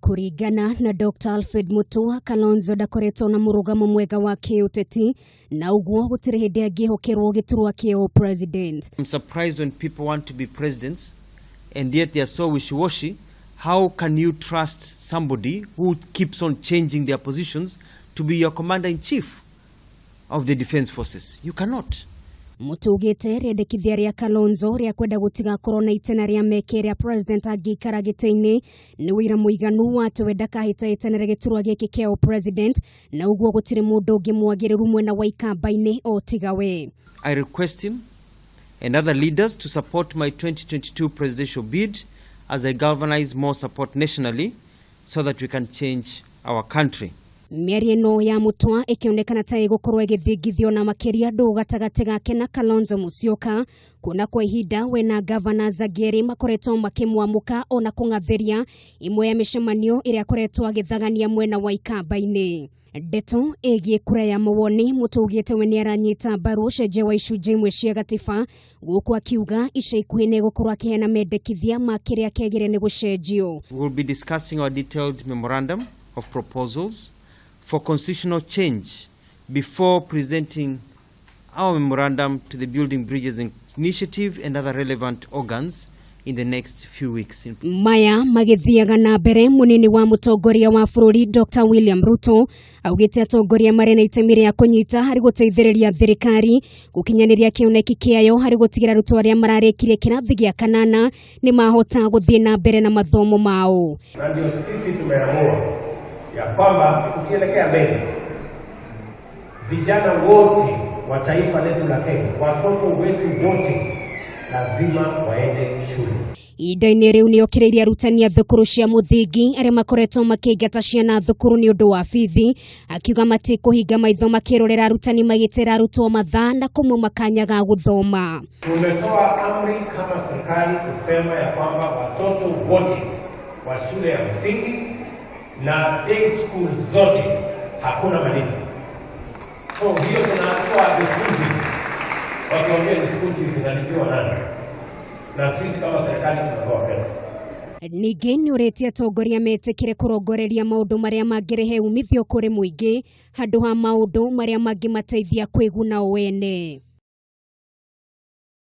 Kuringana na Dr. Alfred Mutua, Kalonzo ndakoretwo na murugamo mwega wa kiuteti na uguo gutire hindi angihokerwo giturwa kio president. I'm surprised when people want to be presidents and yet they are so wishy-washy. How can you trust somebody who keeps on changing their positions to be your commander-in-chief of the defense forces? You cannot. Mutugite rendekithia ria Kalonzo ria kwenda gutiga korona itena ria mekeria president agikara gite-ini ni wira muiganu wa twenda kahita itena giturwa giake kio president na uguo gutire mundu ungi mwagiriru mwena wa Ikamba-ini o tigawe. I request him and other leaders to support my 2022 presidential bid as I galvanize more support nationally so that we can change our country. Miarino ya Mutua ikionekana ta igukorwo igithingithio na makiria ndu gatagati gake na Kalonzo Musyoka kuna kwa ihinda wena Ngavana Zageri makoretwo makimwamuka ona kungatheria imwe ya mishemanio iria akoretwo agithagania mwena wa Ikamba-ini. Ndeto egie kura ya mawoni mutugite we ni aranyita mbaru cenje wa icunje imwe cia gatiba guku akiuga ica ikuhi ni gukorwo akihena mendekithia makiria kegire ni gucenjio. We will be discussing our detailed memorandum of proposals for constitutional change before presenting our memorandum to the Building Bridges Initiative and other relevant organs in the next few weeks. Maya magithiaga na mbere munini wa mutongoria wa bururi Dr. William Ruto augite atongoria marena itemi ria kunyita hari guteithiriria thirikari gukinyaniria kioneki kiayo hari gutigira arutwo aria mararikire kirathi gia kanana ni mahota guthie na mbere na mathomo mao. Na ndio sisi tumeamua ya kwamba tukielekea mbele vijana wote wa taifa letu la Kenya, watoto wetu wote lazima waende shule. Idaini riu niokireirie arutani a thukuru cia muthingi aria makoretwo makiingata ciana thukuru ni undu wa bithi akiuga matikuhinga maitho makirorera arutani magitera arutwo mathaa na kumwe makanyaga guthoma. Tumetoa amri kama serikali kusema ya kwamba watoto wote wa shule ya msingi na day school zote hakuna malipo. So hiyo tunatoa discourses. Wakiongea discourses zinalipiwa nani? Na sisi kama serikali tunatoa pesa. Ningĩ nioretie atongoria metikire kurongoreria maundu maria mangirehe umithio kuri muingi handu ha maundu maria mangimateithia kwiguna o wene.